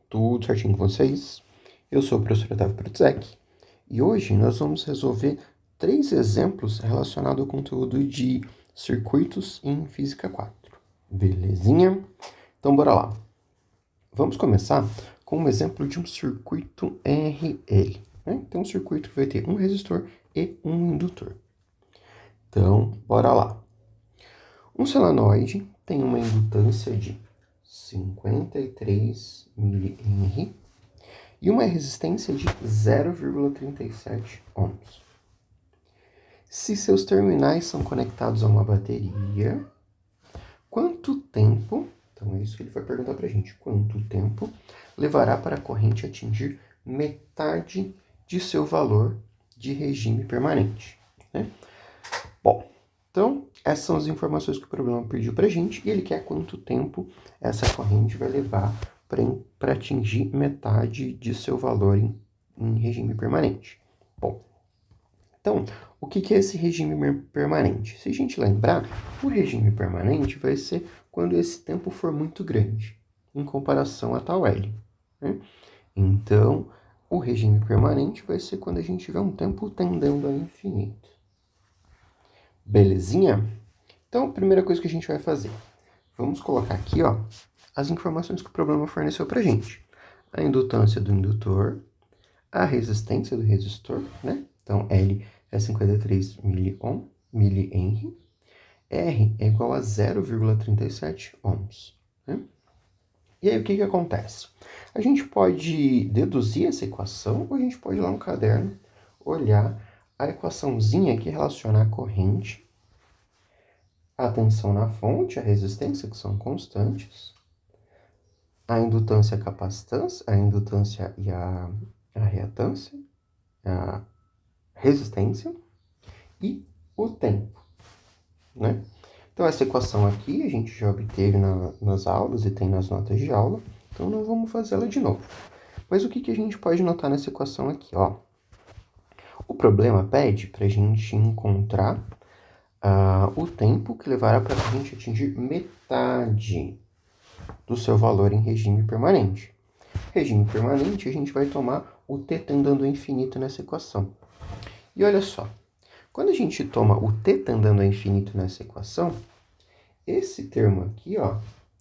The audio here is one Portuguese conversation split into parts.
Tudo certinho com vocês? Eu sou o professor Otávio Prutzek e hoje nós vamos resolver 3 exemplos relacionados ao conteúdo de circuitos em Física 4. Belezinha? Então bora lá. Vamos começar com um exemplo de um circuito RL. Então um circuito que vai ter um resistor e um indutor. Então bora lá. Um solenoide tem uma indutância de 53 mH e uma resistência de 0,37 ohms. Se seus terminais são conectados a uma bateria, quanto tempo, então é isso que ele vai perguntar para a gente, quanto tempo levará para a corrente atingir metade de seu valor de regime permanente, né? Bom, então essas são as informações que o problema pediu para a gente e ele quer quanto tempo essa corrente vai levar para atingir metade de seu valor em regime permanente. Bom, então, o que é esse regime permanente? Se a gente lembrar, o regime permanente vai ser quando esse tempo for muito grande, em comparação a tal L, né? Então, o regime permanente vai ser quando a gente tiver um tempo tendendo a infinito. Belezinha? Então, a primeira coisa que a gente vai fazer, vamos colocar aqui, as informações que o problema forneceu para a gente. A indutância do indutor, a resistência do resistor, né? Então, L é 53 mH, R é igual a 0,37 ohms, né? E aí, o que acontece? A gente pode deduzir essa equação ou a gente pode ir lá no caderno olhar a equaçãozinha que relaciona a corrente, a tensão na fonte, a resistência, que são constantes, a indutância e a capacitância, a indutância e a reatância, a resistência e o tempo, né? Então, essa equação aqui a gente já obteve nas aulas e tem nas notas de aula, então não vamos fazê-la de novo. Mas o que a gente pode notar nessa equação aqui, ó? O problema pede para a gente encontrar o tempo que levará para a gente atingir metade do seu valor em regime permanente. Regime permanente, a gente vai tomar o t tendendo ao infinito nessa equação. E olha só, quando a gente toma o t tendendo ao infinito nessa equação, esse termo aqui,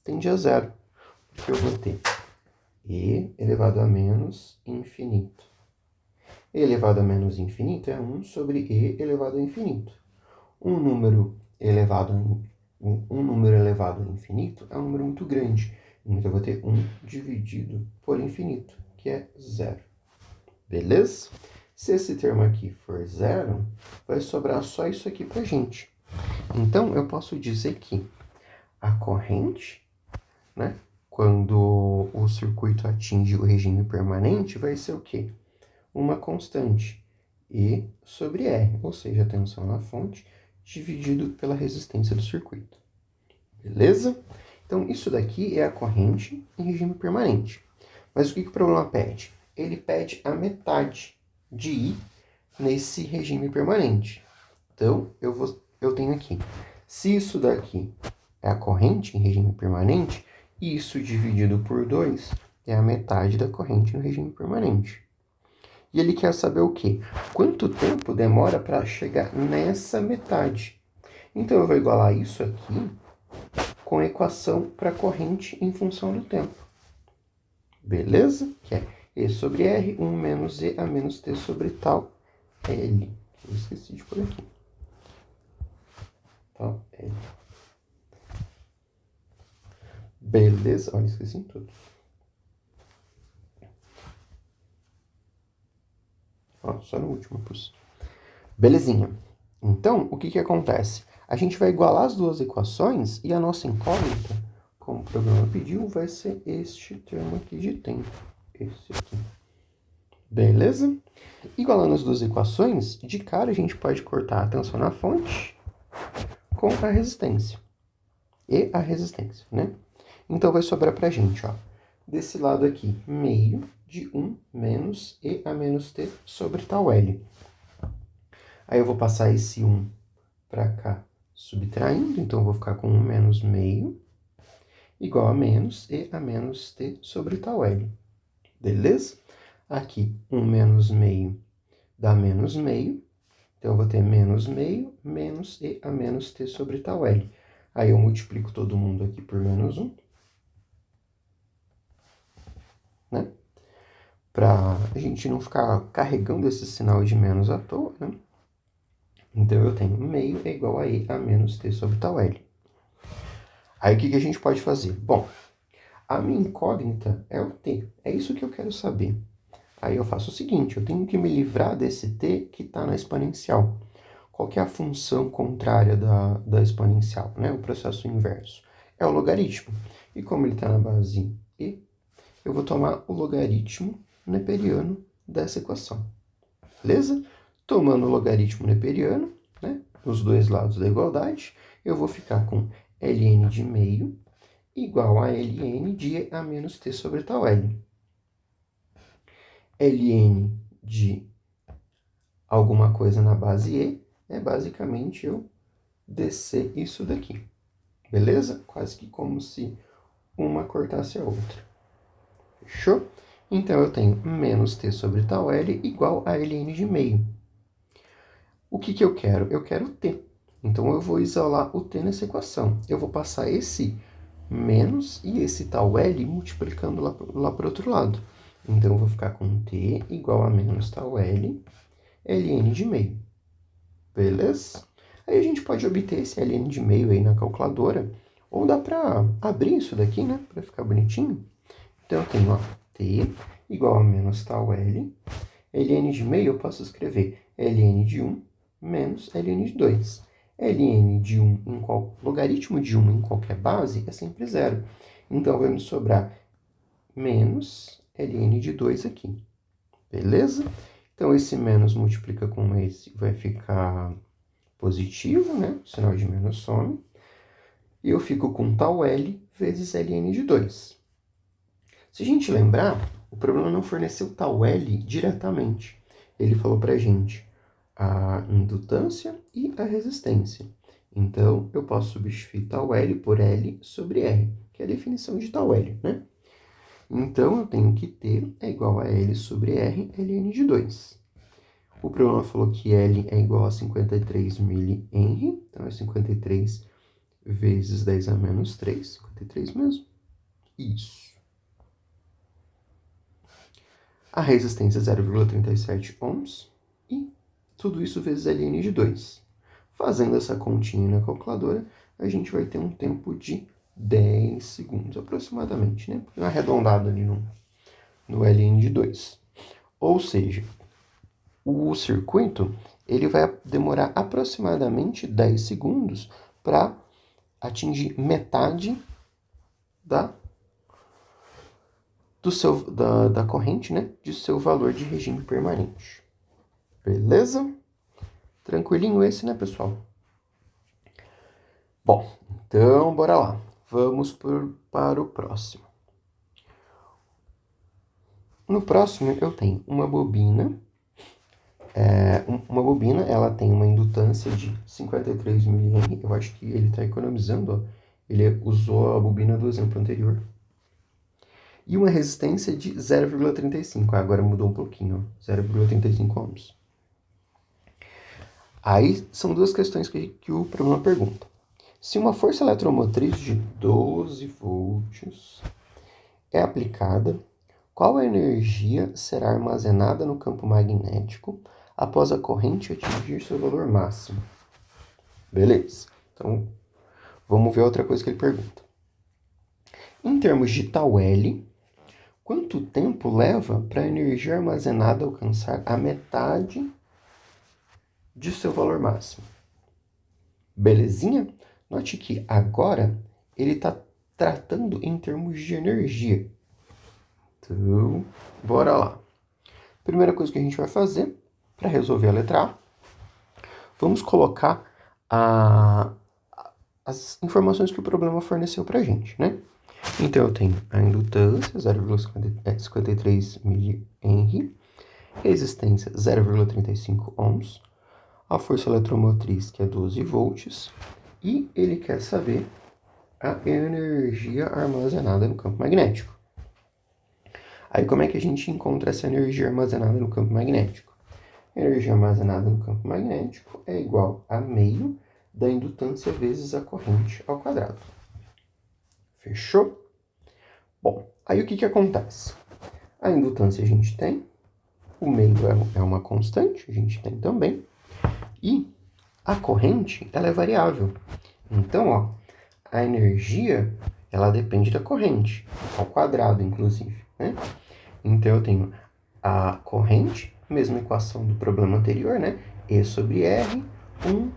tende a zero, porque eu vou ter e elevado a menos infinito. E elevado a menos infinito é 1 sobre e elevado a infinito. Um número elevado a infinito é um número muito grande. Então, eu vou ter 1 dividido por infinito, que é zero. Beleza? Se esse termo aqui for zero, vai sobrar só isso aqui pra gente. Então, eu posso dizer que a corrente, né, quando o circuito atinge o regime permanente, vai ser o quê? Uma constante, E sobre R, ou seja, a tensão na fonte, dividido pela resistência do circuito. Beleza? Então, isso daqui é a corrente em regime permanente. Mas o que o problema pede? Ele pede a metade de I nesse regime permanente. Então, eu tenho aqui, se isso daqui é a corrente em regime permanente, isso dividido por 2 é a metade da corrente no regime permanente. E ele quer saber o quê? Quanto tempo demora para chegar nessa metade? Então, eu vou igualar isso aqui com a equação para a corrente em função do tempo. Beleza? Que é E sobre R, 1 menos E a menos T sobre tal L. Eu esqueci de pôr aqui. Tal L. Beleza? Olha, esqueci tudo. Só no último, pus. Belezinha. Então, o que acontece? A gente vai igualar as duas equações e a nossa incógnita, como o programa pediu, vai ser este termo aqui de tempo. Esse aqui. Beleza? Igualando as duas equações, de cara a gente pode cortar a tensão na fonte com a resistência. E a resistência, né? Então, vai sobrar pra gente, desse lado aqui, meio de 1 menos E a menos T sobre tal L. Aí eu vou passar esse 1 para cá subtraindo, então eu vou ficar com 1 menos meio. igual a menos E a menos T sobre tal L. Beleza? Aqui, 1 menos meio dá menos meio. Então, eu vou ter menos meio menos E a menos T sobre tal L. Aí, eu multiplico todo mundo aqui por menos 1. Né? Para a gente não ficar carregando esse sinal de menos à toa, né? Então, eu tenho meio é igual a E a menos T sobre tal L. Aí, o que a gente pode fazer? Bom, a minha incógnita é o T. É isso que eu quero saber. Aí eu faço o seguinte, eu tenho que me livrar desse T que está na exponencial. Qual que é a função contrária da exponencial, né? O processo inverso. É o logaritmo. E como ele está na base E, eu vou tomar o logaritmo neperiano dessa equação. Beleza? Tomando o logaritmo neperiano, né? Os dois lados da igualdade, eu vou ficar com ln de meio igual a ln de E a menos T sobre tal L. ln de alguma coisa na base E é basicamente eu descer isso daqui. Beleza? Quase que como se uma cortasse a outra. Fechou? Então, eu tenho menos T sobre tal L igual a ln de meio. O que eu quero? Eu quero T. Então, eu vou isolar o T nessa equação. Eu vou passar esse menos e esse tal L multiplicando lá para o outro lado. Então, eu vou ficar com T igual a menos tal L, ln de meio. Beleza? Aí a gente pode obter esse ln de meio aí na calculadora, ou dá para abrir isso daqui, né, para ficar bonitinho. Então, eu tenho, ó, T igual a menos tal L, ln de meio eu posso escrever ln de 1 menos ln de 2. ln de 1 logaritmo de 1 em qualquer base é sempre zero. Então, vai me sobrar menos ln de 2 aqui. Beleza? Então, esse menos multiplica com esse, vai ficar positivo, né? O sinal de menos some. E eu fico com tal L vezes ln de 2. Se a gente lembrar, o problema não forneceu tal L diretamente. Ele falou para a gente a indutância e a resistência. Então, eu posso substituir tal L por L sobre R, que é a definição de tal L, né? Então, eu tenho que T é igual a L sobre R, ln de 2. O problema falou que L é igual a 53 mH, então é 53 vezes 10 a menos 3, 53 mesmo. Isso. A resistência é 0,37 ohms e tudo isso vezes ln de 2. Fazendo essa continha na calculadora, a gente vai ter um tempo de 10 segundos aproximadamente, né? Arredondado ali no ln de 2. Ou seja, o circuito ele vai demorar aproximadamente 10 segundos para atingir metade da corrente, né, de seu valor de regime permanente. Beleza? Tranquilinho esse, né, pessoal? Bom, então bora lá. Vamos para o próximo. No próximo eu tenho uma bobina. Uma bobina, ela tem uma indutância de 53 mH. Eu acho que ele está economizando, ó. Ele usou a bobina do exemplo anterior. E uma resistência de 0,35. Agora mudou um pouquinho, 0,35 ohms. Aí são duas questões que o problema pergunta. Se uma força eletromotriz de 12 volts é aplicada, qual a energia será armazenada no campo magnético após a corrente atingir seu valor máximo? Beleza. Então, vamos ver outra coisa que ele pergunta. Em termos de tal L, quanto tempo leva para a energia armazenada alcançar a metade de seu valor máximo? Belezinha? Note que agora ele está tratando em termos de energia. Então, bora lá. Primeira coisa que a gente vai fazer para resolver a letra A, vamos colocar as informações que o problema forneceu para a gente, né? Então, eu tenho a indutância, 0,53 mH, resistência, 0,35 ohms, a força eletromotriz, que é 12 volts, e ele quer saber a energia armazenada no campo magnético. Aí como é que a gente encontra essa energia armazenada no campo magnético? A energia armazenada no campo magnético é igual a meio da indutância vezes a corrente ao quadrado. Fechou? Bom, aí o que acontece? A indutância a gente tem, o meio é uma constante, a gente tem também, e a corrente ela é variável. Então, ó, a energia ela depende da corrente, ao quadrado, inclusive, né? Então, eu tenho a corrente, mesma equação do problema anterior, né? E sobre R, 1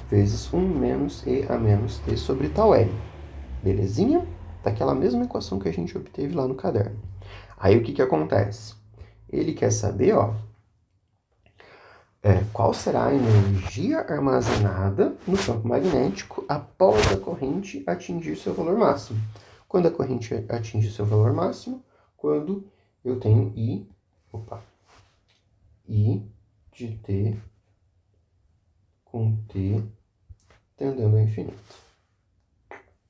vezes 1 menos E a menos T sobre tal L. Belezinha? Daquela mesma equação que a gente obteve lá no caderno. Aí, o que acontece? Ele quer saber, ó, qual será a energia armazenada no campo magnético após a corrente atingir seu valor máximo. Quando a corrente atinge seu valor máximo, quando eu tenho I de T com T tendendo ao infinito.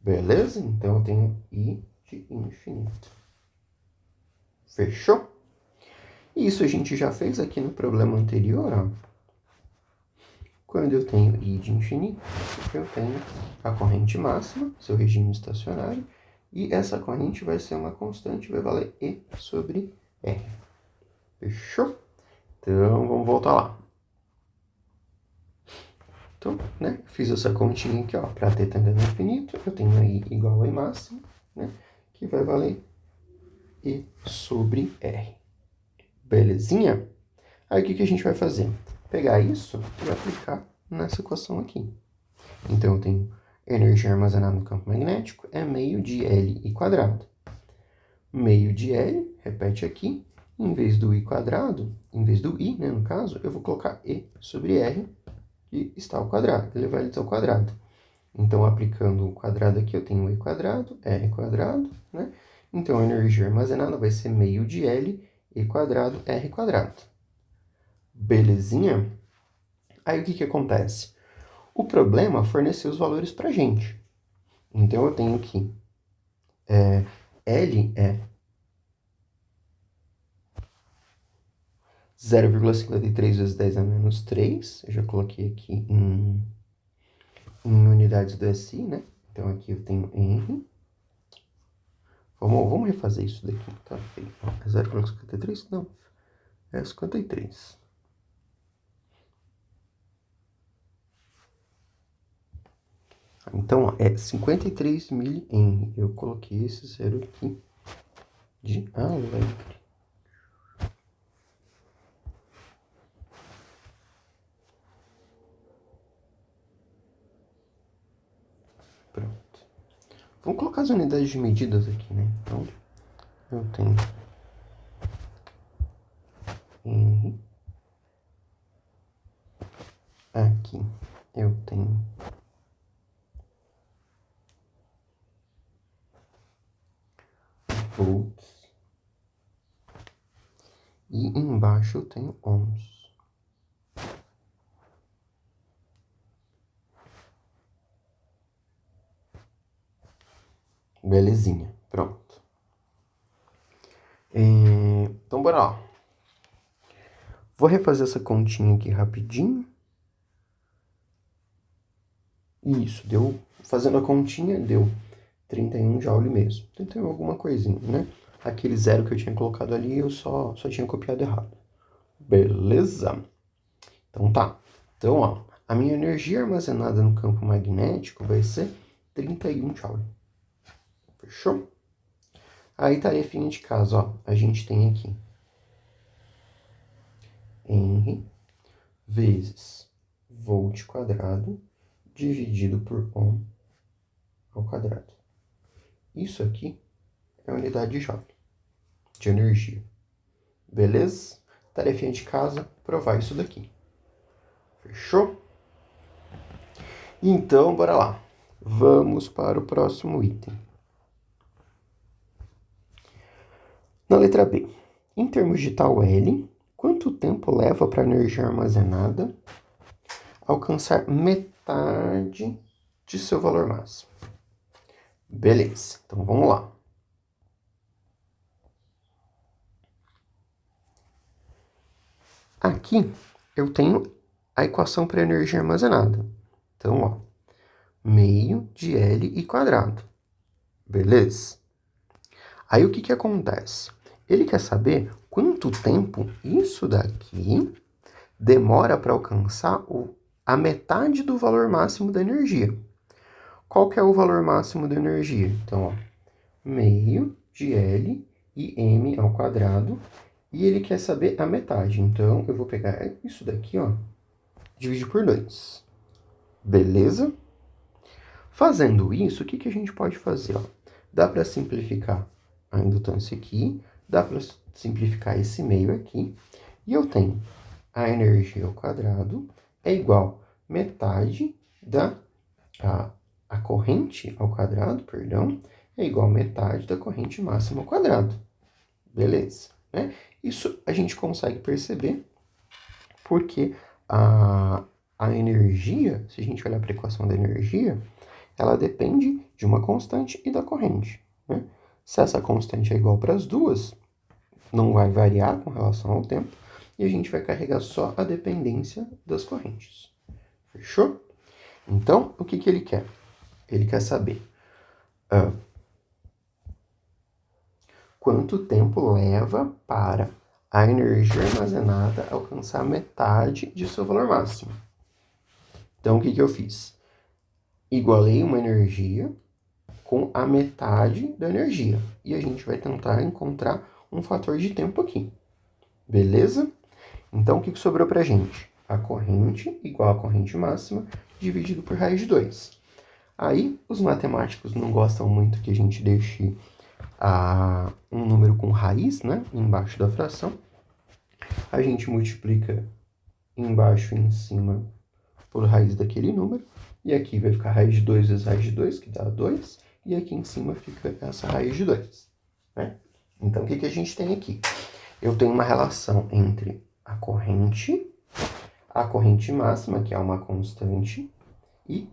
Beleza? Então eu tenho I de infinito. Fechou? Isso a gente já fez aqui no problema anterior, ó. Quando eu tenho I de infinito, eu tenho a corrente máxima, seu regime estacionário, e essa corrente vai ser uma constante, vai valer E sobre R. Fechou? Então, vamos voltar lá. Então, né, fiz essa continha aqui, ó, para T tendendo ao infinito, eu tenho I igual a I máximo, né, que vai valer E sobre R. Belezinha? Aí o que a gente vai fazer? Pegar isso e aplicar nessa equação aqui. Então, eu tenho energia armazenada no campo magnético é meio de L quadrado. Meio de L, repete aqui, em vez do I quadrado, em vez do I, né, no caso, eu vou colocar E sobre R, que está ao quadrado, elevar ele ao quadrado. Então, aplicando o quadrado aqui, eu tenho I quadrado, R quadrado, né? Então, a energia armazenada vai ser meio de L, I quadrado, R quadrado. Belezinha? Aí, o que acontece? O problema forneceu os valores para a gente. Então, eu tenho aqui L é 0,53 vezes 10 a menos 3. Eu já coloquei aqui em unidades do SI, né? Então, aqui eu tenho R. Vamos refazer isso daqui, tá? É 0,53? Não. É 53. Então, ó, é 53 mili-henry. Eu coloquei esse zero aqui de alegre. Pronto. Vamos colocar as unidades de medidas aqui, né? Então, eu tenho Henry. Aqui eu tenho volts. E embaixo eu tenho ohms. Belezinha, pronto. Então, bora lá. Vou refazer essa continha aqui rapidinho. Isso, deu... Fazendo a continha, deu 31 joule mesmo. 31 alguma coisinha, né? Aquele zero que eu tinha colocado ali, eu só tinha copiado errado. Beleza? Então tá. Então, ó, a minha energia armazenada no campo magnético vai ser 31 joule. Fechou? Aí, tarefinha de casa, ó. A gente tem aqui Henry vezes volt quadrado dividido por ohm ao quadrado. Isso aqui é a unidade de joule, de energia. Beleza? Tarefinha de casa, provar isso daqui. Fechou? Então, bora lá. Vamos para o próximo item. Na letra B, em termos de tal L, quanto tempo leva para a energia armazenada alcançar metade de seu valor máximo? Beleza, então vamos lá. Aqui eu tenho a equação para energia armazenada. Então, ó, meio de L quadrado. Beleza? Aí o que acontece? Ele quer saber quanto tempo isso daqui demora para alcançar a metade do valor máximo da energia. Qual que é o valor máximo da energia? Então, ó, meio de L m ao quadrado, e ele quer saber a metade. Então, eu vou pegar isso daqui, ó, dividir por 2. Beleza? Fazendo isso, o que a gente pode fazer? Ó? Dá para simplificar a indutância aqui, dá para simplificar esse meio aqui, e eu tenho a energia ao quadrado é igual metade da... A corrente ao quadrado, perdão, é igual a metade da corrente máxima ao quadrado. Beleza, né? Isso a gente consegue perceber porque a energia, se a gente olhar para a equação da energia, ela depende de uma constante e da corrente, né? Se essa constante é igual para as duas, não vai variar com relação ao tempo, e a gente vai carregar só a dependência das correntes. Fechou? Então, o que ele quer? Ele quer saber quanto tempo leva para a energia armazenada alcançar metade de seu valor máximo. Então, o que eu fiz? Igualei uma energia com a metade da energia. E a gente vai tentar encontrar um fator de tempo aqui. Beleza? Então, o que sobrou para a gente? A corrente igual a corrente máxima dividido por raiz de 2. Aí, os matemáticos não gostam muito que a gente deixe um número com raiz, né, embaixo da fração. A gente multiplica embaixo e em cima por raiz daquele número. E aqui vai ficar raiz de 2 vezes raiz de 2, que dá 2. E aqui em cima fica essa raiz de 2. Né? Então, o que a gente tem aqui? Eu tenho uma relação entre a corrente máxima, que é uma constante, e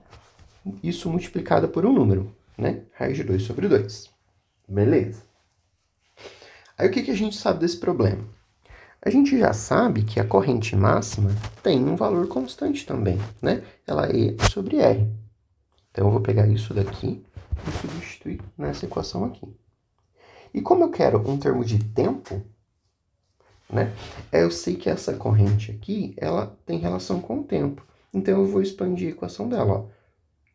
isso multiplicado por um número, né? Raiz de 2 sobre 2. Beleza? Aí o que a gente sabe desse problema? A gente já sabe que a corrente máxima tem um valor constante também, né? Ela é E sobre R. Então, eu vou pegar isso daqui e substituir nessa equação aqui. E como eu quero um termo de tempo, né? Eu sei que essa corrente aqui, ela tem relação com o tempo. Então, eu vou expandir a equação dela, ó.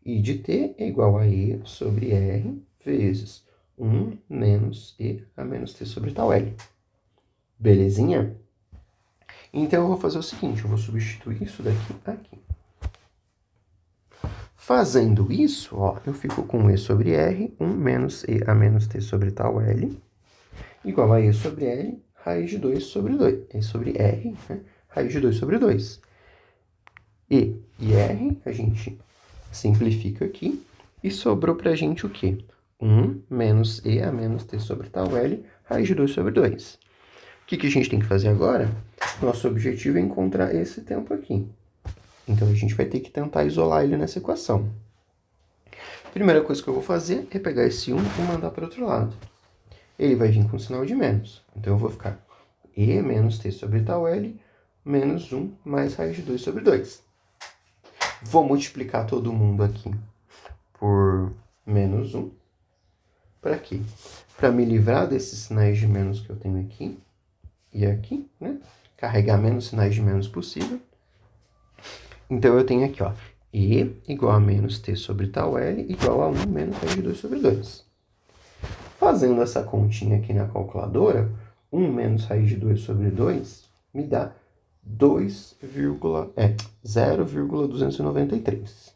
I de t é igual a E sobre R vezes 1 menos E a menos t sobre tal L. Belezinha? Então, eu vou fazer o seguinte, eu vou substituir isso daqui aqui. Fazendo isso, ó, eu fico com E sobre R, 1 menos E a menos t sobre tal L, igual a E sobre L, raiz de 2 sobre 2. E sobre R, né? Raiz de 2 sobre 2. E R, a gente simplifica aqui, e sobrou pra gente o quê? 1 menos E a menos t sobre tal L, raiz de 2 sobre 2. O que a gente tem que fazer agora? Nosso objetivo é encontrar esse tempo aqui. Então, a gente vai ter que tentar isolar ele nessa equação. Primeira coisa que eu vou fazer é pegar esse 1 e mandar para o outro lado. Ele vai vir com sinal de menos. Então, eu vou ficar E menos t sobre tal L menos 1 mais raiz de 2 sobre 2. Vou multiplicar todo mundo aqui por menos 1. Para quê? Para me livrar desses sinais de menos que eu tenho aqui e aqui, né? Carregar menos sinais de menos possível. Então, eu tenho aqui, ó, E igual a menos t sobre tal L igual a 1 menos raiz de 2 sobre 2. Fazendo essa continha aqui na calculadora, 1 menos raiz de 2 sobre 2 me dá 0,293.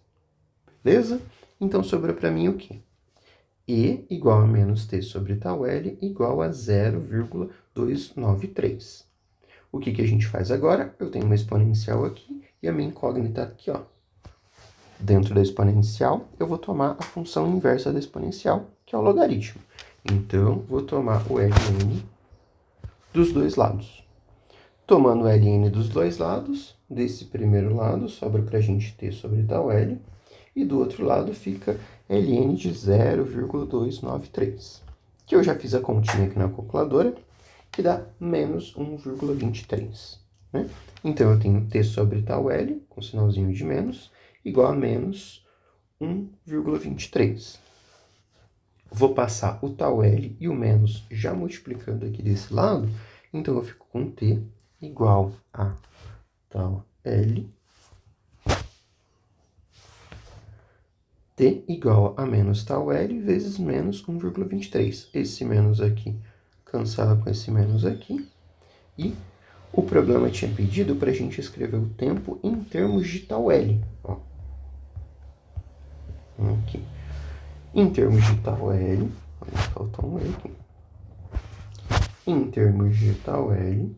Beleza? Então, sobra para mim o quê? E igual a menos t sobre tal L igual a 0,293. O que a gente faz agora? Eu tenho uma exponencial aqui e a minha incógnita aqui, ó. Dentro da exponencial, eu vou tomar a função inversa da exponencial, que é o logaritmo. Então, vou tomar o ln dos dois lados. Tomando o ln dos dois lados, desse primeiro lado sobra para a gente t sobre tal L, e do outro lado fica ln de 0,293. Que eu já fiz a continha aqui na calculadora, que dá menos 1,23. Né? Então, eu tenho T sobre tal L, com sinalzinho de menos, igual a menos 1,23. Vou passar o tal L e o menos já multiplicando aqui desse lado, então eu fico com T igual a tal L, T igual a menos tal L vezes menos 1,23. Esse menos aqui cancela com esse menos aqui. E o problema tinha pedido para a gente escrever o tempo em termos de tal L. Ó. Aqui. Em termos de tal L, falta um L aqui. Em termos de tal L,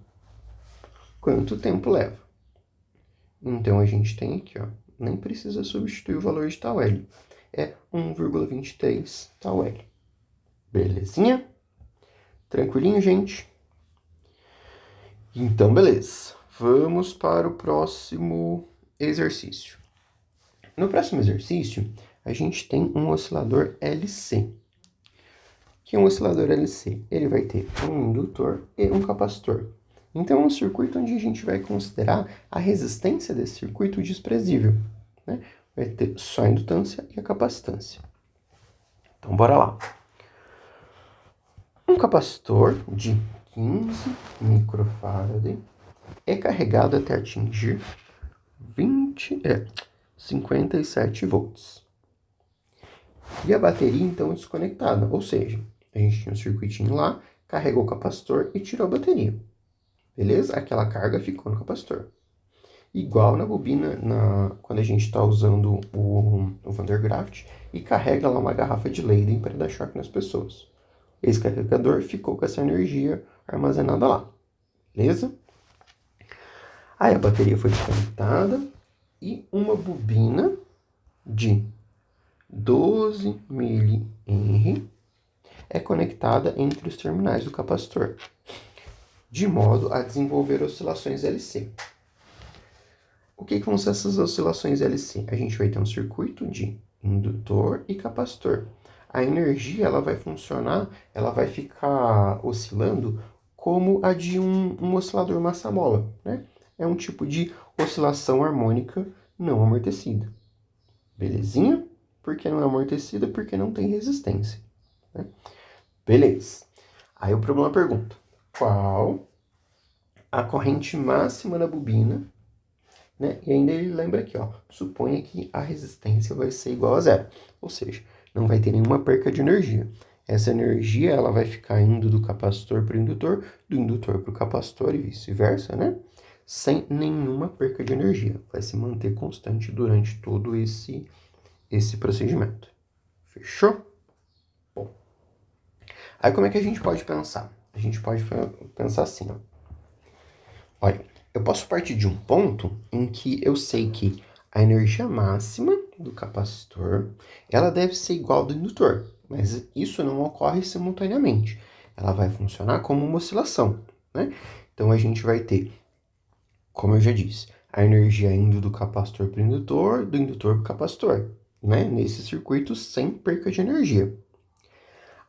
quanto tempo leva? Então, a gente tem aqui, ó, nem precisa substituir o valor de tal L. É 1,23 tal L. Belezinha? Tranquilinho, gente? Então, beleza. Vamos para o próximo exercício. No próximo exercício, a gente tem um oscilador LC. Que é um oscilador LC? Ele vai ter um indutor e um capacitor. Então, é um circuito onde a gente vai considerar a resistência desse circuito desprezível. Né? Vai ter só a indutância e a capacitância. Então, bora lá. Um capacitor de 15 microfarad é carregado até atingir 57 volts. E a bateria, então, é desconectada. Ou seja, a gente tinha um circuitinho lá, carregou o capacitor e tirou a bateria. Beleza? Aquela carga ficou no capacitor. Igual na bobina, quando a gente está usando o Van der Graft e carrega lá uma garrafa de Leyden para dar choque nas pessoas. Esse carregador ficou com essa energia armazenada lá. Beleza? Aí a bateria foi desconectada e uma bobina de 12 mH é conectada entre os terminais do capacitor, de modo a desenvolver oscilações LC. O que vão ser essas oscilações LC? A gente vai ter um circuito de indutor e capacitor. A energia ela vai funcionar, ela vai ficar oscilando como a de um oscilador massa-mola, né? É um tipo de oscilação harmônica não amortecida. Belezinha? Por que não é amortecida? Porque não tem resistência. Né? Beleza. Aí o problema pergunta, qual a corrente máxima na bobina? Né? E ainda ele lembra aqui, ó, suponha que a resistência vai ser igual a zero. Ou seja, não vai ter nenhuma perca de energia. Essa energia ela vai ficar indo do capacitor para o indutor, do indutor para o capacitor e vice-versa, né? Sem nenhuma perca de energia. Vai se manter constante durante todo esse procedimento. Fechou? Bom. Aí como é que a gente pode pensar? A gente pode pensar assim, ó. Olha, eu posso partir de um ponto em que eu sei que a energia máxima do capacitor, ela deve ser igual ao do indutor, mas isso não ocorre simultaneamente. Ela vai funcionar como uma oscilação, né? Então, a gente vai ter, como eu já disse, a energia indo do capacitor para o indutor, do indutor para o capacitor, né? Nesse circuito sem perca de energia.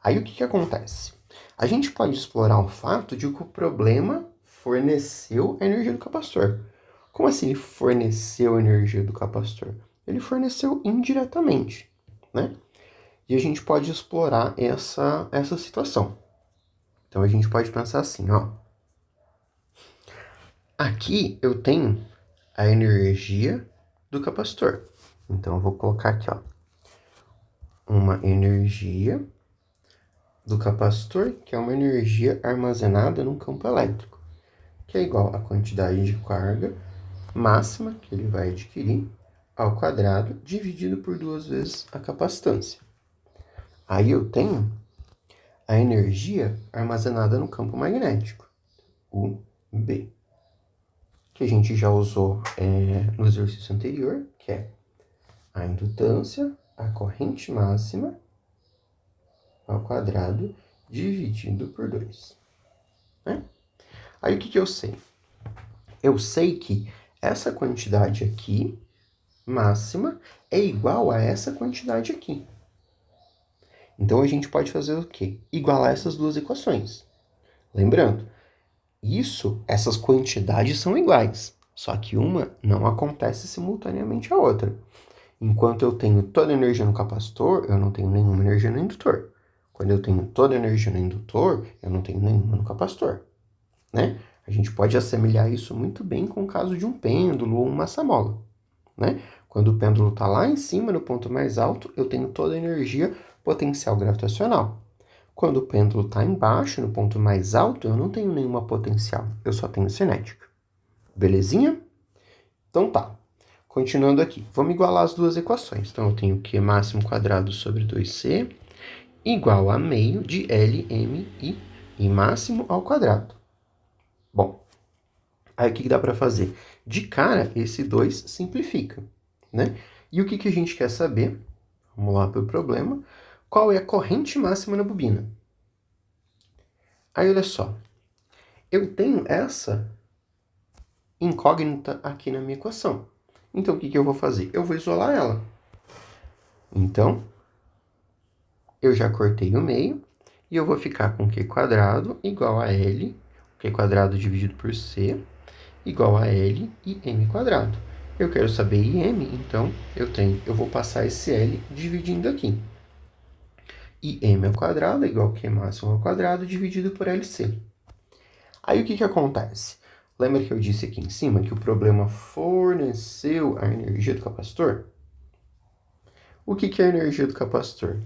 Aí, o que acontece? A gente pode explorar o fato de que o problema forneceu a energia do capacitor. Como assim ele forneceu a energia do capacitor? Ele forneceu indiretamente, né? E a gente pode explorar essa situação. Então, a gente pode pensar assim, ó. Aqui eu tenho a energia do capacitor. Então, eu vou colocar aqui, ó. Uma energia do capacitor, que é uma energia armazenada num campo elétrico, que é igual à quantidade de carga máxima que ele vai adquirir ao quadrado dividido por 2 vezes a capacitância. Aí eu tenho a energia armazenada no campo magnético, UB, que a gente já usou no exercício anterior, que é a indutância, a corrente máxima ao quadrado dividido por 2. Né? Aí o que eu sei? Eu sei que essa quantidade aqui, máxima, é igual a essa quantidade aqui. Então, a gente pode fazer o quê? Igualar essas duas equações. Lembrando, essas quantidades são iguais, só que uma não acontece simultaneamente à outra. Enquanto eu tenho toda a energia no capacitor, eu não tenho nenhuma energia no indutor. Quando eu tenho toda a energia no indutor, eu não tenho nenhuma no capacitor, né? A gente pode assemelhar isso muito bem com o caso de um pêndulo ou uma massamola, né? Quando o pêndulo está lá em cima, no ponto mais alto, eu tenho toda a energia potencial gravitacional. Quando o pêndulo está embaixo, no ponto mais alto, eu não tenho nenhuma potencial, eu só tenho cinética. Belezinha? Então tá. Continuando aqui, vamos igualar as duas equações. Então, eu tenho Q máximo quadrado sobre 2C igual a meio de LMI I máximo ao quadrado. Bom, aí o que dá para fazer? De cara, esse 2 simplifica, né? E o que a gente quer saber? Vamos lá para o problema. Qual é a corrente máxima na bobina? Aí, olha só. Eu tenho essa incógnita aqui na minha equação. Então, o que eu vou fazer? Eu vou isolar ela. Então, eu já cortei o meio e eu vou ficar com Q quadrado igual a L, Q quadrado dividido por C, igual a L e M quadrado. Eu quero saber IM, então eu vou passar esse L dividindo aqui. IM ao quadrado é igual a Q máximo ao quadrado dividido por LC. Aí o que acontece? Lembra que eu disse aqui em cima que o problema forneceu a energia do capacitor? O que é a energia do capacitor?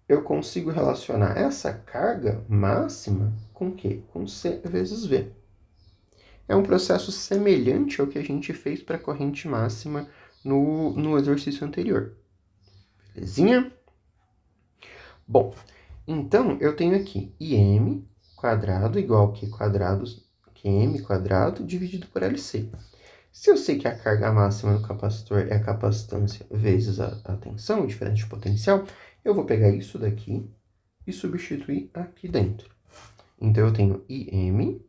Eu consigo relacionar essa carga máxima com o quê? Com C vezes V. É um processo semelhante ao que a gente fez para a corrente máxima no exercício anterior. Belezinha? Bom, então eu tenho aqui IM quadrado igual a Q quadrado, QM quadrado dividido por LC. Se eu sei que a carga máxima no capacitor é a capacitância vezes a tensão, diferença de potencial, eu vou pegar isso daqui e substituir aqui dentro. Então, eu tenho IM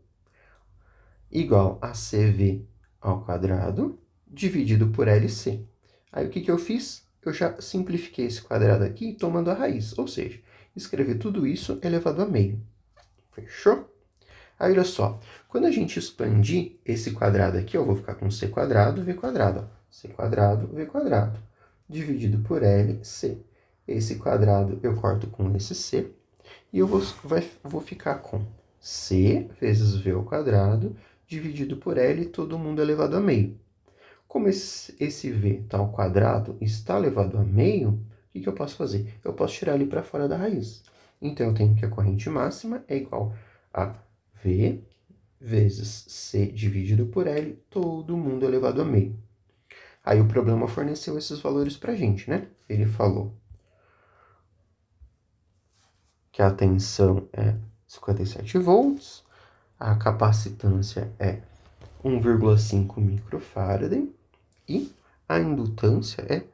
igual a CV ao quadrado dividido por LC. Aí, o que eu fiz? Eu já simplifiquei esse quadrado aqui tomando a raiz, ou seja, escrever tudo isso elevado a meio. Fechou? Aí, olha só, quando a gente expandir esse quadrado aqui, eu vou ficar com C quadrado, V quadrado. Ó. C quadrado, V quadrado, dividido por LC. Esse quadrado eu corto com esse C, e eu vou ficar com C vezes V ao quadrado, dividido por L, todo mundo elevado a meio. Como esse V está ao quadrado está elevado a meio, o que eu posso fazer? Eu posso tirar ele para fora da raiz. Então, eu tenho que a corrente máxima é igual a V vezes C dividido por L, todo mundo elevado a meio. Aí o problema forneceu esses valores para a gente, né? Ele falou que a tensão é 57 volts, a capacitância é 1,5 microfarad e a indutância é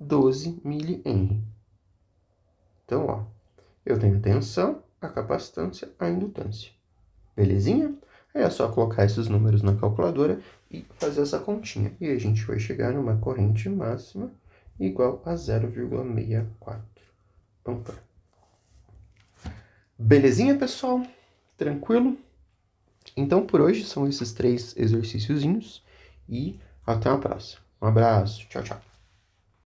12 mH. Então, ó, eu tenho a tensão, a capacitância, a indutância. Belezinha? Aí é só colocar esses números na calculadora e fazer essa continha. E a gente vai chegar numa corrente máxima igual a 0,64 ampere. Belezinha, pessoal? Tranquilo? Então, por hoje são esses 3 exercíciozinhos e até a próxima. Um abraço. Tchau, tchau.